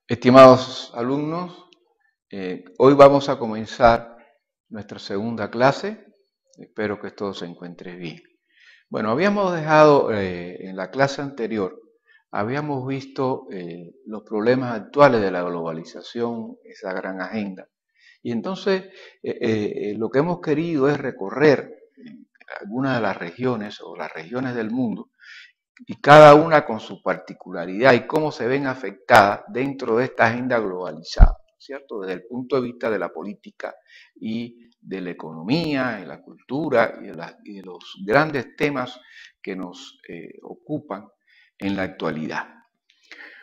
Estimados alumnos, hoy vamos a comenzar nuestra segunda clase. Espero que todos se encuentren bien. Bueno, habíamos dejado en la clase anterior, habíamos visto los problemas actuales de la globalización, esa gran agenda. Y entonces lo que hemos querido es recorrer algunas de las regiones o las regiones del mundo y cada una con su particularidad y cómo se ven afectadas dentro de esta agenda globalizada, ¿cierto? Desde el punto de vista de la política y de la economía, de la cultura y de los grandes temas que nos ocupan en la actualidad.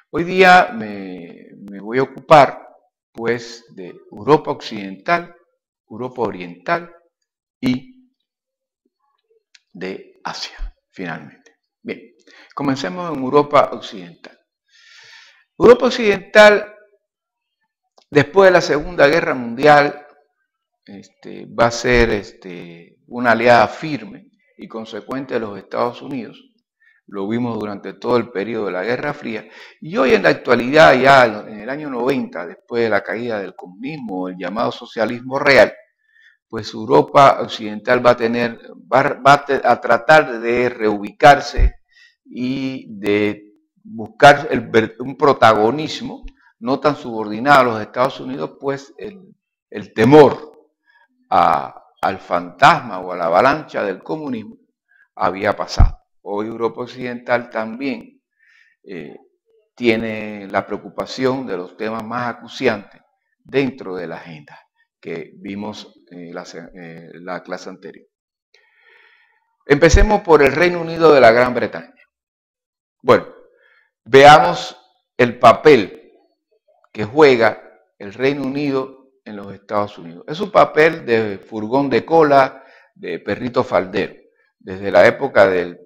Hoy día me voy a ocupar pues de Europa Occidental, Europa Oriental y de Asia, finalmente. Bien, comencemos en Europa Occidental. Europa Occidental, después de la Segunda Guerra Mundial, va a ser una aliada firme y consecuente de los Estados Unidos. Lo vimos durante todo el periodo de la Guerra Fría. Y hoy en la actualidad, ya en el año 90, después de la caída del comunismo, el llamado socialismo real, pues Europa Occidental va a tratar de reubicarse y de buscar un protagonismo no tan subordinado a los Estados Unidos, pues el temor al fantasma o a la avalancha del comunismo había pasado. Hoy Europa Occidental también tiene la preocupación de los temas más acuciantes dentro de la agenda que vimos en la clase anterior. Empecemos por el Reino Unido de la Gran Bretaña. Bueno, veamos el papel que juega el Reino Unido en los Estados Unidos. Es un papel de furgón de cola, de perrito faldero, desde la época del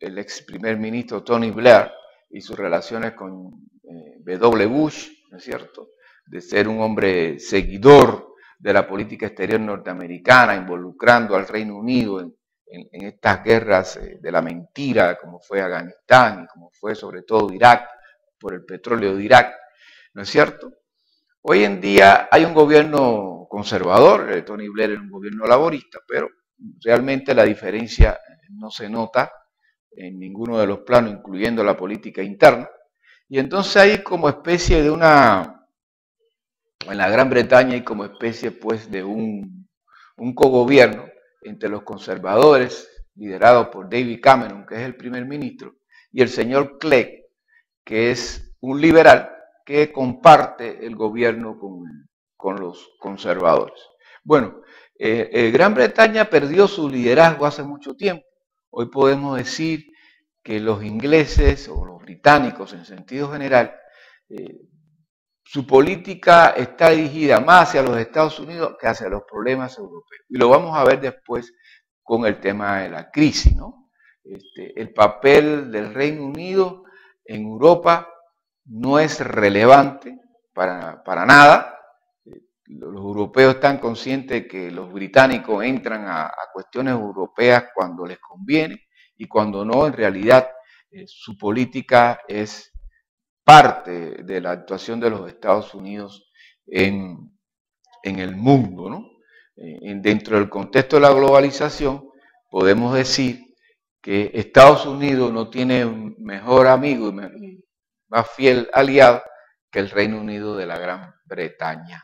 ex primer ministro Tony Blair y sus relaciones con W. Bush, ¿no es cierto?, de ser un hombre seguidor de la política exterior norteamericana, involucrando al Reino Unido en estas guerras de la mentira, como fue Afganistán y como fue sobre todo Irak, por el petróleo de Irak, ¿no es cierto? Hoy en día hay un gobierno conservador, Tony Blair era un gobierno laborista, pero realmente la diferencia no se nota en ninguno de los planos, incluyendo la política interna, y entonces hay como especie de en la Gran Bretaña hay como especie pues de un cogobierno entre los conservadores, liderados por David Cameron, que es el primer ministro, y el señor Clegg, que es un liberal que comparte el gobierno con los conservadores. Bueno, Gran Bretaña perdió su liderazgo hace mucho tiempo. Hoy podemos decir que los ingleses o los británicos en sentido general, su política está dirigida más hacia los Estados Unidos que hacia los problemas europeos. Y lo vamos a ver después con el tema de la crisis, ¿no? El papel del Reino Unido en Europa no es relevante para nada. Los europeos están conscientes de que los británicos entran a cuestiones europeas cuando les conviene y cuando no, en realidad su política es parte de la actuación de los Estados Unidos en el mundo, ¿no? Dentro del contexto de la globalización, podemos decir que Estados Unidos no tiene un mejor amigo y más fiel aliado que el Reino Unido de la Gran Bretaña.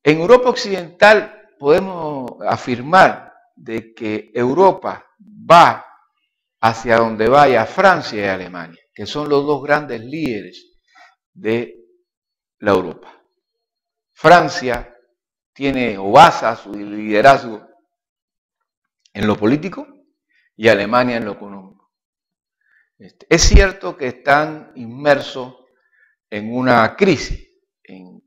En Europa Occidental podemos afirmar de que Europa va hacia donde vaya Francia y Alemania, que son los dos grandes líderes de la Europa. Francia tiene o basa su liderazgo en lo político y Alemania en lo económico. Es cierto que están inmersos en una crisis. En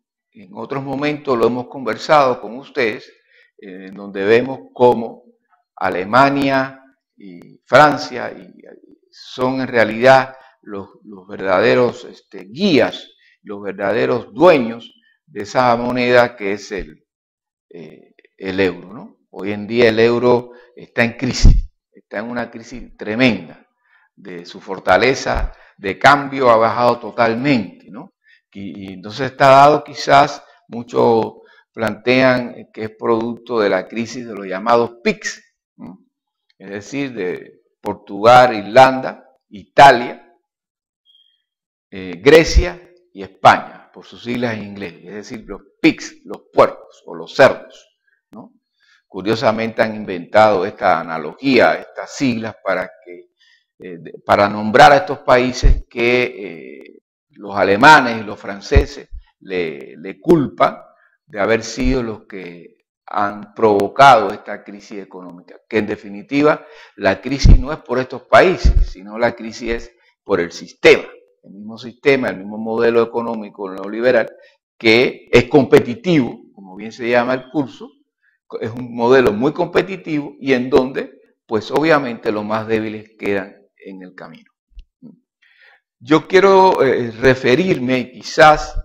otros momentos lo hemos conversado con ustedes, en donde vemos cómo Alemania y Francia son en realidad los verdaderos guías, los verdaderos dueños de esa moneda que es el euro, ¿no? Hoy en día el euro está en crisis, está en una crisis tremenda, de su fortaleza de cambio ha bajado totalmente, ¿no? Y entonces está dado quizás, muchos plantean que es producto de la crisis de los llamados PIGS, ¿no? Es decir, de Portugal, Irlanda, Italia, Grecia y España, por sus siglas en inglés, es decir, los pigs, los puercos o los cerdos, ¿no? Curiosamente han inventado esta analogía, estas siglas para nombrar a estos países que los alemanes y los franceses le culpan de haber sido los que han provocado esta crisis económica, que en definitiva la crisis no es por estos países, sino la crisis es por el sistema. El mismo sistema, el mismo modelo económico neoliberal, que es competitivo, como bien se llama el curso, es un modelo muy competitivo y en donde, pues obviamente los más débiles quedan en el camino. Yo quiero referirme quizás,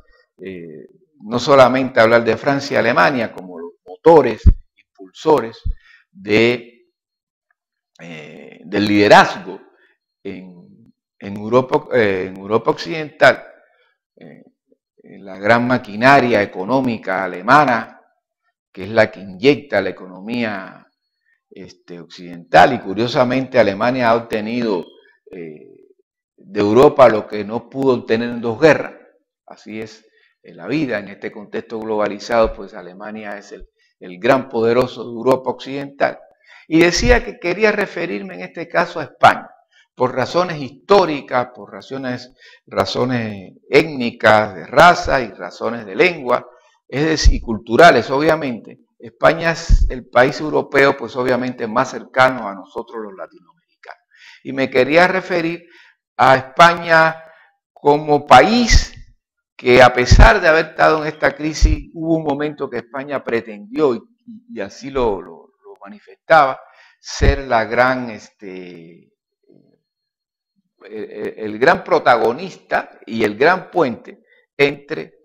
no solamente hablar de Francia y Alemania como los motores, impulsores del liderazgo en Europa Occidental, la gran maquinaria económica alemana, que es la que inyecta la economía occidental, y curiosamente Alemania ha obtenido de Europa lo que no pudo obtener en 2 guerras. Así es la vida, en este contexto globalizado, pues Alemania es el gran poderoso de Europa Occidental. Y decía que quería referirme en este caso a España, por razones históricas, por razones étnicas, de raza y razones de lengua, es decir, culturales, obviamente. España es el país europeo, pues obviamente más cercano a nosotros los latinoamericanos. Y me quería referir a España como país que, a pesar de haber estado en esta crisis, hubo un momento que España pretendió, y así lo manifestaba, ser la gran el gran protagonista y el gran puente entre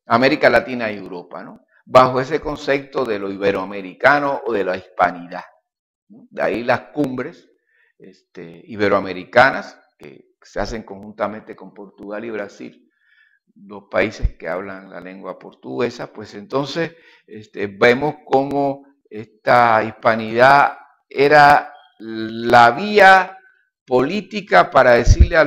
América Latina y Europa, ¿no? Bajo ese concepto de lo iberoamericano o de la hispanidad, ¿no? De ahí las cumbres iberoamericanas que se hacen conjuntamente con Portugal y Brasil, los países que hablan la lengua portuguesa. Pues entonces vemos cómo esta hispanidad era la vía política para decirle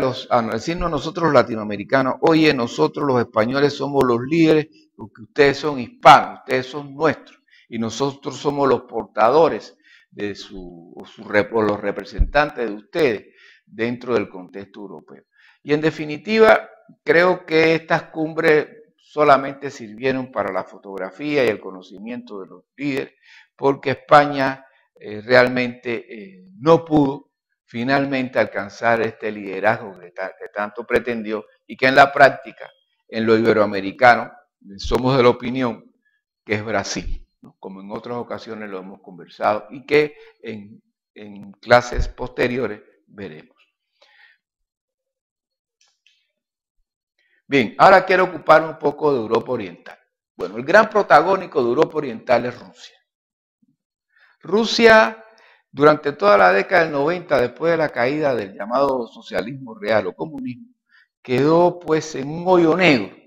decirnos nosotros los latinoamericanos: oye, nosotros los españoles somos los líderes porque ustedes son hispanos, ustedes son nuestros, y nosotros somos los portadores de o los representantes de ustedes dentro del contexto europeo. Y en definitiva, creo que estas cumbres solamente sirvieron para la fotografía y el conocimiento de los líderes, porque España realmente no pudo finalmente alcanzar este liderazgo que tanto pretendió, y que en la práctica, en lo iberoamericano, somos de la opinión que es Brasil, ¿no? Como en otras ocasiones lo hemos conversado y que en clases posteriores veremos. Bien, ahora quiero ocupar un poco de Europa Oriental. Bueno, el gran protagónico de Europa Oriental es Rusia. Rusia, durante toda la década del 90, después de la caída del llamado socialismo real o comunismo, quedó pues en un hoyo negro.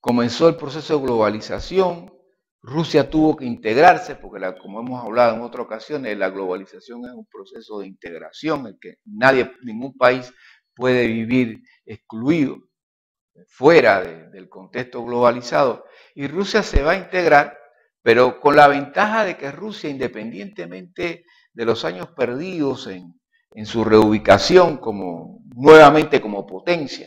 Comenzó el proceso de globalización, Rusia tuvo que integrarse, porque como hemos hablado en otras ocasiones, la globalización es un proceso de integración en que ningún país puede vivir excluido, fuera del contexto globalizado, y Rusia se va a integrar, pero con la ventaja de que Rusia, independientemente de los años perdidos en su reubicación nuevamente como potencia,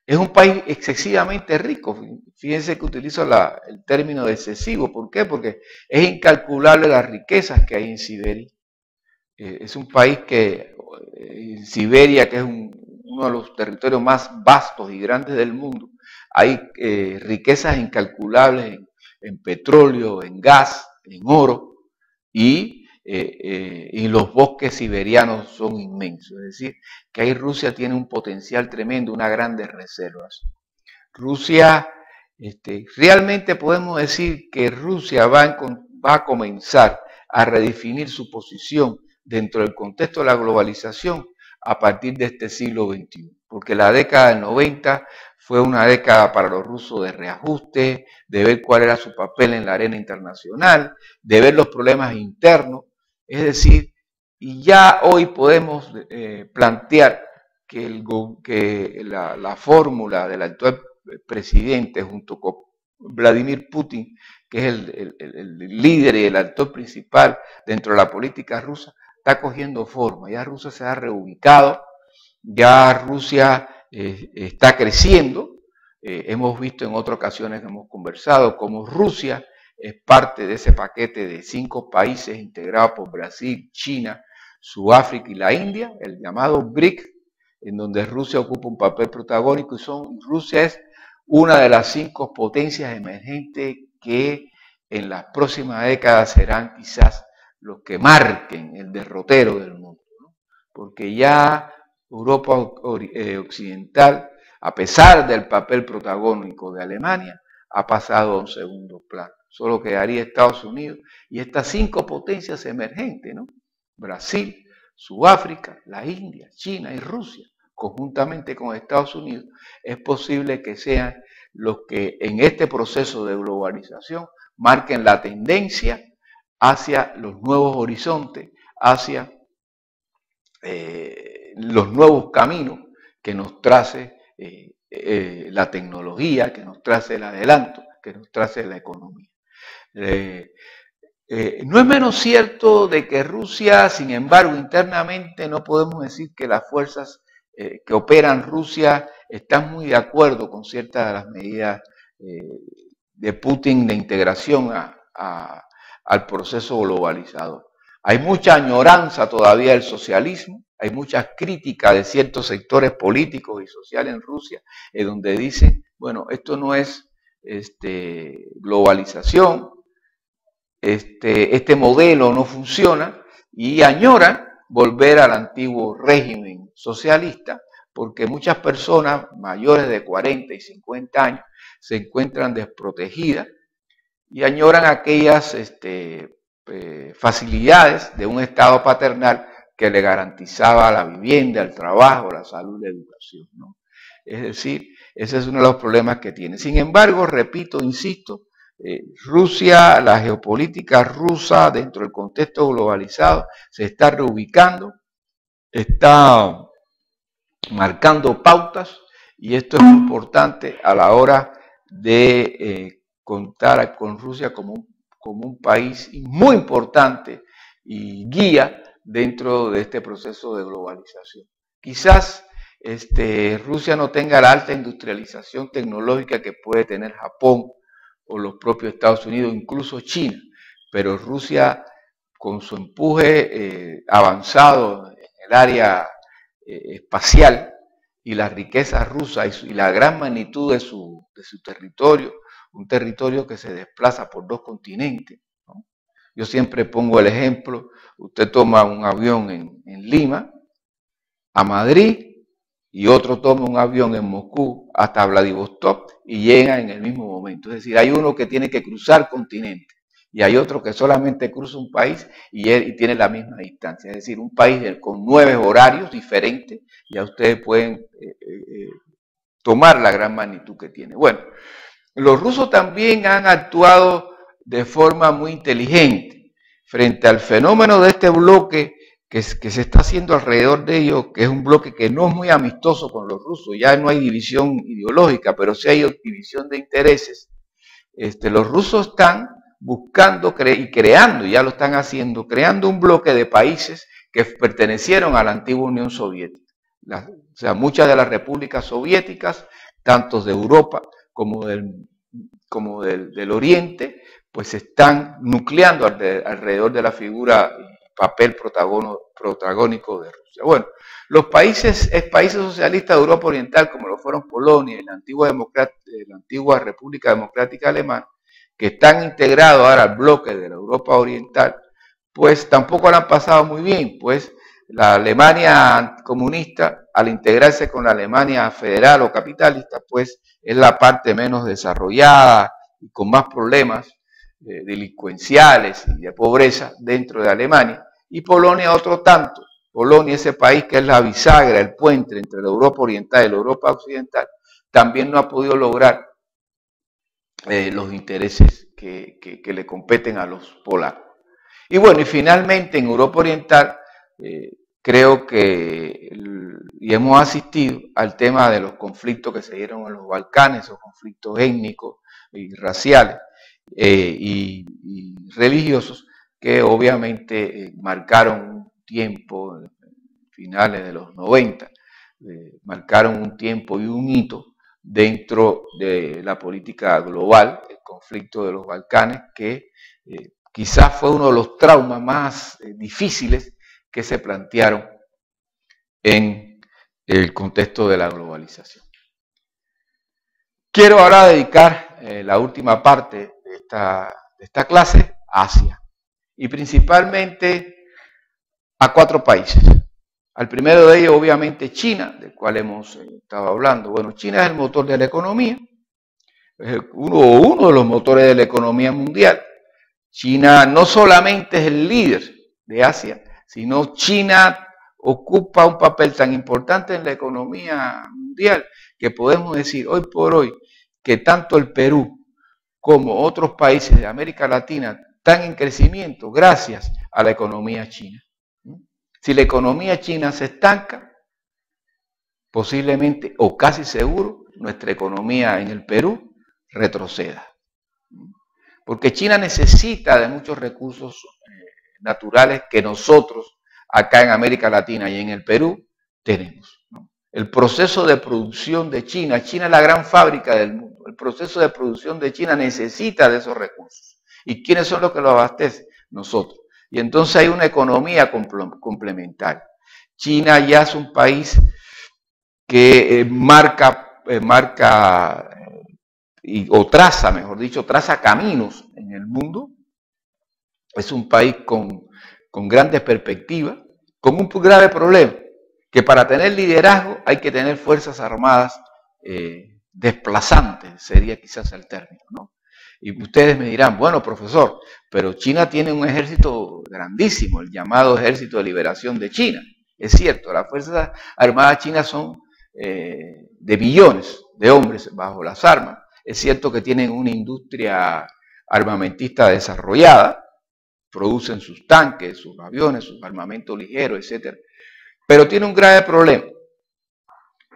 es un país excesivamente rico. Fíjense que utilizo el término de excesivo. ¿Por qué? Porque es incalculable las riquezas que hay en Siberia. Es un país en Siberia, que es uno de los territorios más vastos y grandes del mundo, hay riquezas incalculables en petróleo, en gas, en oro, y los bosques siberianos son inmensos. Es decir, que ahí Rusia tiene un potencial tremendo, unas grandes reservas. Rusia, realmente podemos decir que Rusia va a comenzar a redefinir su posición dentro del contexto de la globalización a partir de este siglo XXI. porque la década del 90 fue una década para los rusos de reajuste, de ver cuál era su papel en la arena internacional, de ver los problemas internos, es decir, y ya hoy podemos plantear que la fórmula del actual presidente junto con Vladimir Putin, que es el líder y el actor principal dentro de la política rusa, está cogiendo forma. Ya Rusia se ha reubicado, ya Rusia está creciendo. Hemos visto en otras ocasiones que hemos conversado cómo Rusia es parte de ese paquete de 5 países integrados por Brasil, China, Sudáfrica y la India, el llamado BRIC, en donde Rusia ocupa un papel protagónico y Rusia es una de las 5 potencias emergentes que en las próximas décadas serán quizás los que marquen el derrotero del mundo, ¿no? Porque ya Europa occidental, a pesar del papel protagónico de Alemania, ha pasado a un segundo plano. Solo quedaría Estados Unidos y estas 5 potencias emergentes, ¿no? Brasil, Sudáfrica, la India, China y Rusia, conjuntamente con Estados Unidos, es posible que sean los que en este proceso de globalización marquen la tendencia hacia los nuevos horizontes, hacia los nuevos caminos que nos trace la tecnología, que nos trace el adelanto, que nos trace la economía. No es menos cierto de que Rusia, sin embargo, internamente no podemos decir que las fuerzas que operan Rusia están muy de acuerdo con ciertas de las medidas de Putin de integración al proceso globalizador. Hay mucha añoranza todavía del socialismo, hay muchas críticas de ciertos sectores políticos y sociales en Rusia, en donde dicen, bueno, esto no es globalización, este modelo no funciona, y añoran volver al antiguo régimen socialista, porque muchas personas mayores de 40 y 50 años se encuentran desprotegidas y añoran aquellas facilidades de un Estado paternal que le garantizaba la vivienda, el trabajo, la salud, la educación, ¿no? Es decir, ese es uno de los problemas que tiene. Sin embargo, repito, insisto, Rusia, la geopolítica rusa dentro del contexto globalizado se está reubicando, está marcando pautas, y esto es muy importante a la hora de contar con Rusia como un país muy importante y guía dentro de este proceso de globalización. Quizás Rusia no tenga la alta industrialización tecnológica que puede tener Japón o los propios Estados Unidos, incluso China, pero Rusia, con su empuje avanzado en el área espacial y la riqueza rusa y la gran magnitud de su territorio, un territorio que se desplaza por 2 continentes, ¿no? Yo siempre pongo el ejemplo, usted toma un avión en Lima a Madrid y otro toma un avión en Moscú hasta Vladivostok y llega en el mismo momento. Es decir, hay uno que tiene que cruzar continente y hay otro que solamente cruza un país y tiene la misma distancia. Es decir, un país con 9 horarios diferentes, ya ustedes pueden tomar la gran magnitud que tiene. Bueno, los rusos también han actuado de forma muy inteligente frente al fenómeno de este bloque que se está haciendo alrededor de ellos, que es un bloque que no es muy amistoso con los rusos. Ya no hay división ideológica, pero sí hay división de intereses. Los rusos están buscando y creando, ya lo están haciendo, creando un bloque de países que pertenecieron a la antigua Unión Soviética. O sea, muchas de las repúblicas soviéticas, tanto de Europa como del Oriente, pues se están nucleando alrededor de la figura y papel protagónico de Rusia. Bueno, los países socialistas de Europa Oriental, como lo fueron Polonia y la antigua República Democrática Alemana, que están integrados ahora al bloque de la Europa Oriental, pues tampoco lo han pasado muy bien, pues la Alemania comunista, al integrarse con la Alemania federal o capitalista, pues es la parte menos desarrollada y con más problemas delincuenciales y de pobreza dentro de Alemania, y Polonia otro tanto, Polonia, ese país que es la bisagra, el puente entre la Europa Oriental y la Europa Occidental, también no ha podido lograr los intereses que le competen a los polacos. Y bueno, y finalmente en Europa Oriental, creo que, y hemos asistido al tema de los conflictos que se dieron en los Balcanes, esos conflictos étnicos y raciales y religiosos, que obviamente marcaron un tiempo, finales de los 90, marcaron un tiempo y un hito dentro de la política global, el conflicto de los Balcanes, que quizás fue uno de los traumas más difíciles que se plantearon en el contexto de la globalización. Quiero ahora dedicar la última parte de esta clase a Asia, y principalmente a 4 países. Al primero de ellos, obviamente, China, del cual hemos estado hablando. Bueno, China es el motor de la economía, es uno de los motores de la economía mundial. China no solamente es el líder de Asia, sino China ocupa un papel tan importante en la economía mundial que podemos decir hoy por hoy que tanto el Perú como otros países de América Latina están en crecimiento gracias a la economía china. Si la economía china se estanca, posiblemente o casi seguro nuestra economía en el Perú retroceda. Porque China necesita de muchos recursos naturales que nosotros acá en América Latina y en el Perú tenemos. El proceso de producción de China, China es la gran fábrica del mundo, el proceso de producción de China necesita de esos recursos. ¿Y quiénes son los que lo abastecen? Nosotros. Y entonces hay una economía complementaria. China ya es un país que traza, mejor dicho, traza caminos en el mundo. Es un país con grandes perspectivas, con un grave problema, que para tener liderazgo hay que tener fuerzas armadas desplazantes, sería quizás el término, ¿no? Y ustedes me dirán, bueno, profesor, pero China tiene un ejército grandísimo, el llamado Ejército de Liberación de China. Es cierto, las Fuerzas Armadas chinas son de billones de hombres bajo las armas. Es cierto que tienen una industria armamentista desarrollada, producen sus tanques, sus aviones, sus armamentos ligeros, etc. Pero tiene un grave problema,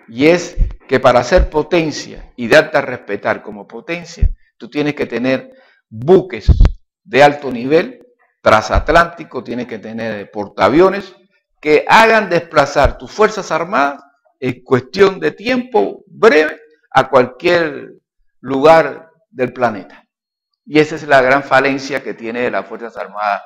y es que para ser potencia y darte a respetar como potencia, tú tienes que tener buques de alto nivel, transatlántico, tienes que tener portaaviones que hagan desplazar tus fuerzas armadas en cuestión de tiempo breve a cualquier lugar del planeta. Y esa es la gran falencia que tiene las Fuerzas Armadas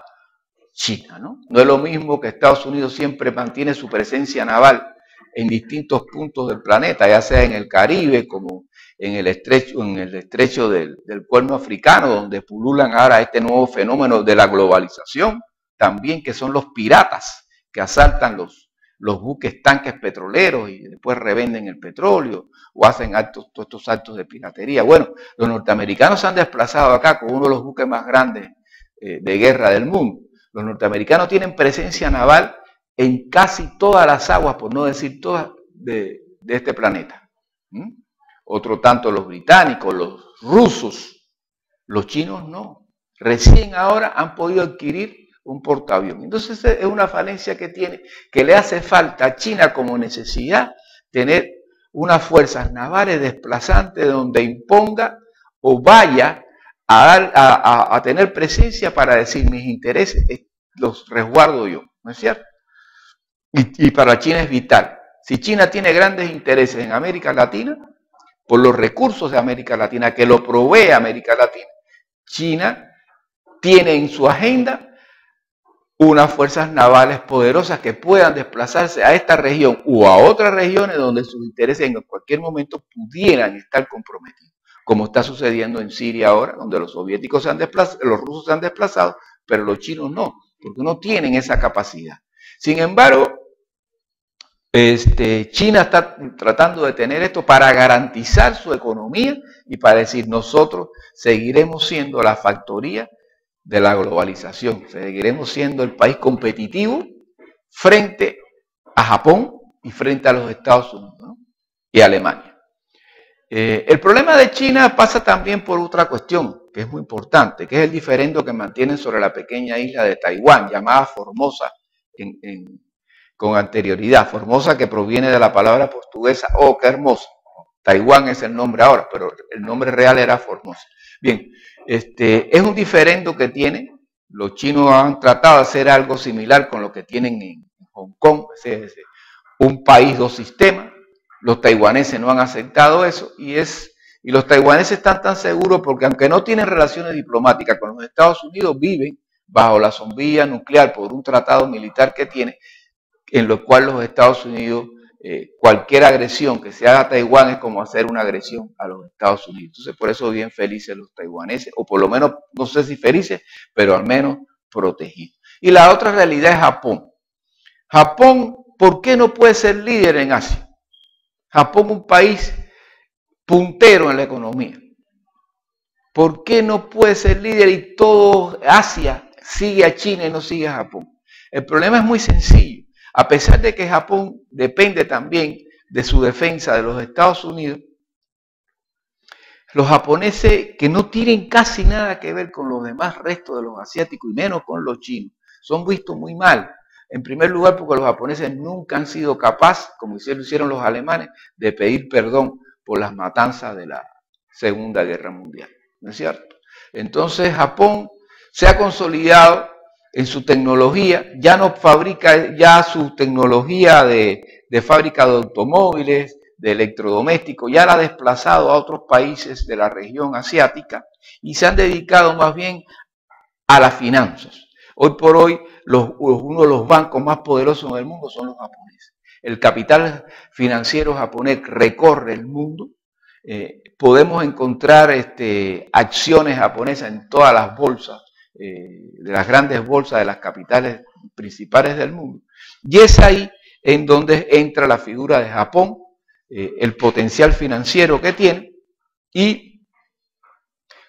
chinas, ¿no? No es lo mismo que Estados Unidos siempre mantiene su presencia naval en distintos puntos del planeta, ya sea en el Caribe, como en el estrecho del Cuerno Africano, donde pululan ahora este nuevo fenómeno de la globalización, también que son los piratas que asaltan los buques tanques petroleros y después revenden el petróleo o hacen todos estos actos de piratería. Bueno, los norteamericanos se han desplazado acá con uno de los buques más grandes de guerra del mundo. Los norteamericanos tienen presencia naval en casi todas las aguas, por no decir todas, de este planeta. Otro tanto los británicos, los rusos, los chinos no. Recién ahora han podido adquirir un portaaviones. Entonces es una falencia que tiene, que le hace falta a China como necesidad tener unas fuerzas navales desplazantes donde imponga o vaya a tener presencia para decir mis intereses los resguardo yo, ¿no es cierto? Y para China es vital. Si China tiene grandes intereses en América Latina, por los recursos de América Latina, que lo provee América Latina, China tiene en su agenda unas fuerzas navales poderosas que puedan desplazarse a esta región o a otras regiones donde sus intereses en cualquier momento pudieran estar comprometidos, como está sucediendo en Siria ahora, donde los soviéticos se han desplazado, los rusos se han desplazado, pero los chinos no, porque no tienen esa capacidad. Sin embargo, China está tratando de tener esto para garantizar su economía y para decir nosotros seguiremos siendo la factoría de la globalización, seguiremos siendo el país competitivo frente a Japón y frente a los Estados Unidos, ¿no? Y Alemania. El problema de China pasa también por otra cuestión, que es muy importante, que es el diferendo que mantienen sobre la pequeña isla de Taiwán, llamada Formosa con anterioridad. Formosa, que proviene de la palabra portuguesa, oh, qué hermosa. Taiwán es el nombre ahora, pero el nombre real era Formosa. Bien, es un diferendo que tiene. Los chinos han tratado de hacer algo similar con lo que tienen en Hong Kong, un país, dos sistemas. Los taiwaneses no han aceptado eso y los taiwaneses están tan seguros porque aunque no tienen relaciones diplomáticas con los Estados Unidos, viven bajo la sombrilla nuclear por un tratado militar que tiene, en lo cual los Estados Unidos, cualquier agresión que se haga a Taiwán es como hacer una agresión a los Estados Unidos. Entonces, por eso viven felices los taiwaneses, o por lo menos, no sé si felices, pero al menos protegidos. Y la otra realidad es Japón. Japón, ¿por qué no puede ser líder en Asia? Japón, un país puntero en la economía. ¿Por qué no puede ser líder y todo Asia sigue a China y no sigue a Japón? El problema es muy sencillo. A pesar de que Japón depende también de su defensa de los Estados Unidos, los japoneses, que no tienen casi nada que ver con los demás restos de los asiáticos y menos con los chinos, son vistos muy mal. En primer lugar, porque los japoneses nunca han sido capaces, como hicieron los alemanes, de pedir perdón por las matanzas de la Segunda Guerra Mundial. ¿No es cierto? Entonces, Japón se ha consolidado en su tecnología, ya no fabrica, ya su tecnología de fábrica de automóviles, de electrodomésticos, ya la ha desplazado a otros países de la región asiática y se han dedicado más bien a las finanzas. Hoy por hoy, uno de los bancos más poderosos en el mundo son los japoneses. El capital financiero japonés recorre el mundo. Podemos encontrar acciones japonesas en todas las bolsas, de las grandes bolsas de las capitales principales del mundo. Y es ahí en donde entra la figura de Japón, el potencial financiero que tiene y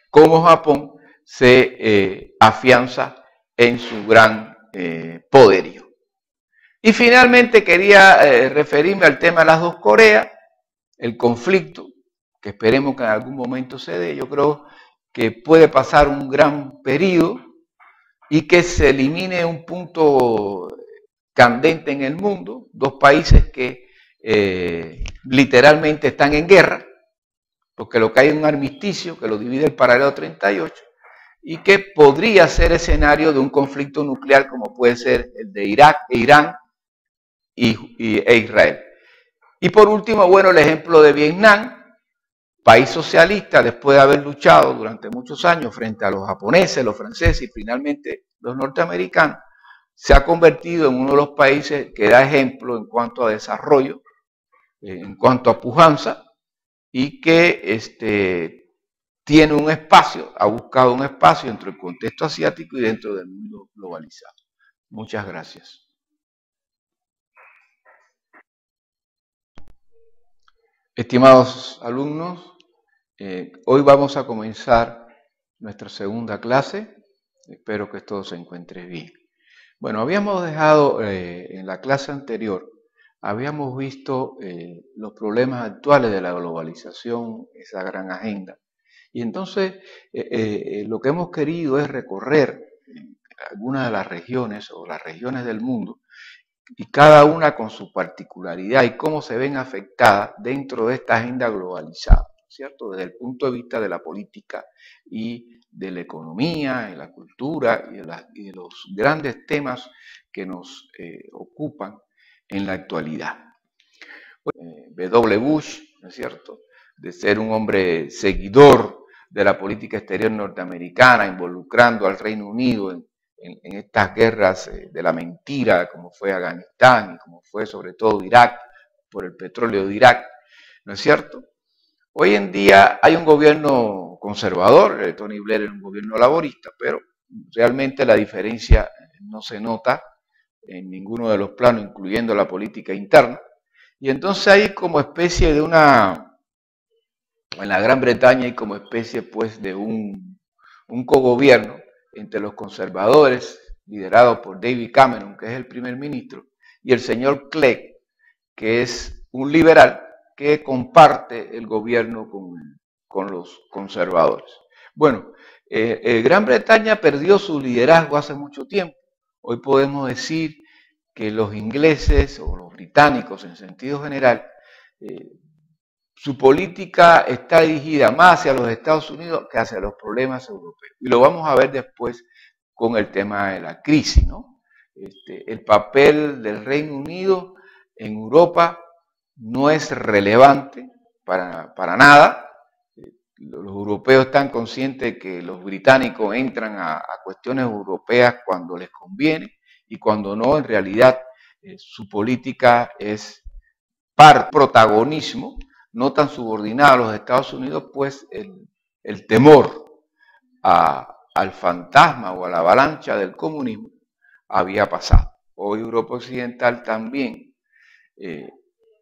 cómo Japón se afianza en su gran poderío. Y finalmente quería referirme al tema de las dos Coreas, el conflicto, que esperemos que en algún momento se dé. Yo creo que puede pasar un gran periodo y que se elimine un punto candente en el mundo, dos países que literalmente están en guerra, porque lo que hay es un armisticio que lo divide el paralelo 38, y que podría ser escenario de un conflicto nuclear como puede ser el de Irak, Irán e Israel. Y por último, bueno, el ejemplo de Vietnam, país socialista, después de haber luchado durante muchos años frente a los japoneses, los franceses y finalmente los norteamericanos, se ha convertido en uno de los países que da ejemplo en cuanto a desarrollo, en cuanto a pujanza, y que tiene un espacio, ha buscado un espacio dentro del contexto asiático y dentro del mundo globalizado. Muchas gracias. Estimados alumnos, hoy vamos a comenzar nuestra segunda clase. Espero que todos se encuentren bien. Bueno, habíamos dejado en la clase anterior, habíamos visto los problemas actuales de la globalización, esa gran agenda. Y entonces lo que hemos querido es recorrer algunas de las regiones o las regiones del mundo y cada una con su particularidad y cómo se ven afectadas dentro de esta agenda globalizada, ¿cierto? Desde el punto de vista de la política y de la economía, de la cultura y de los grandes temas que nos ocupan en la actualidad. W. Bush, ¿no es cierto?, de ser un hombre seguidor de la política exterior norteamericana, involucrando al Reino Unido en estas guerras de la mentira, como fue Afganistán y como fue sobre todo Irak, por el petróleo de Irak, ¿no es cierto? Hoy en día hay un gobierno conservador, Tony Blair es un gobierno laborista, pero realmente la diferencia no se nota en ninguno de los planos, incluyendo la política interna. Y entonces hay como especie de en la Gran Bretaña hay como especie pues de un cogobierno entre los conservadores, liderado por David Cameron, que es el primer ministro, y el señor Clegg, que es un liberal que comparte el gobierno con los conservadores. Bueno, Gran Bretaña perdió su liderazgo hace mucho tiempo. Hoy podemos decir que los ingleses o los británicos en sentido general, su política está dirigida más hacia los Estados Unidos que hacia los problemas europeos. Y lo vamos a ver después con el tema de la crisis, ¿no? El papel del Reino Unido en Europa no es relevante para nada. Los europeos están conscientes de que los británicos entran a cuestiones europeas cuando les conviene y cuando no, en realidad su política es protagonismo, no tan subordinada a los Estados Unidos, pues el temor al fantasma o a la avalancha del comunismo había pasado. Hoy Europa Occidental también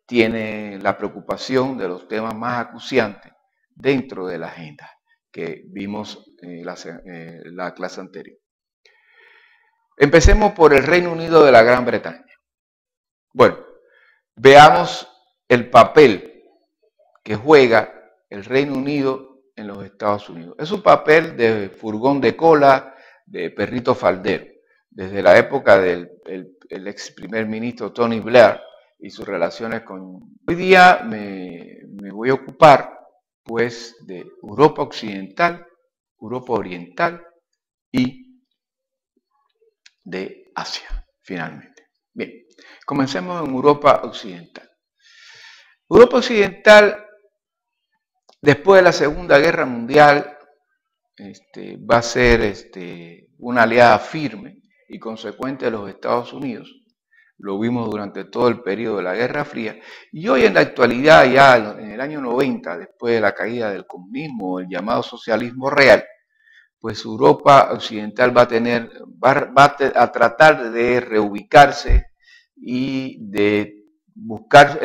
tiene la preocupación de los temas más acuciantes dentro de la agenda que vimos en la clase anterior. Empecemos por el Reino Unido de la Gran Bretaña. Bueno, veamos el papel que juega el Reino Unido en los Estados Unidos. Es un papel de furgón de cola, de perrito faldero, desde la época del ex primer ministro Tony Blair y sus relaciones con... Hoy día me voy a ocupar pues de Europa Occidental, Europa Oriental y de Asia, finalmente. Bien, comencemos en Europa Occidental. Europa Occidental, después de la Segunda Guerra Mundial, va a ser una aliada firme y consecuente de los Estados Unidos. Lo vimos durante todo el periodo de la Guerra Fría. Y hoy en la actualidad, ya en el año 90, después de la caída del comunismo, el llamado socialismo real, pues Europa Occidental va a tratar de reubicarse y de buscar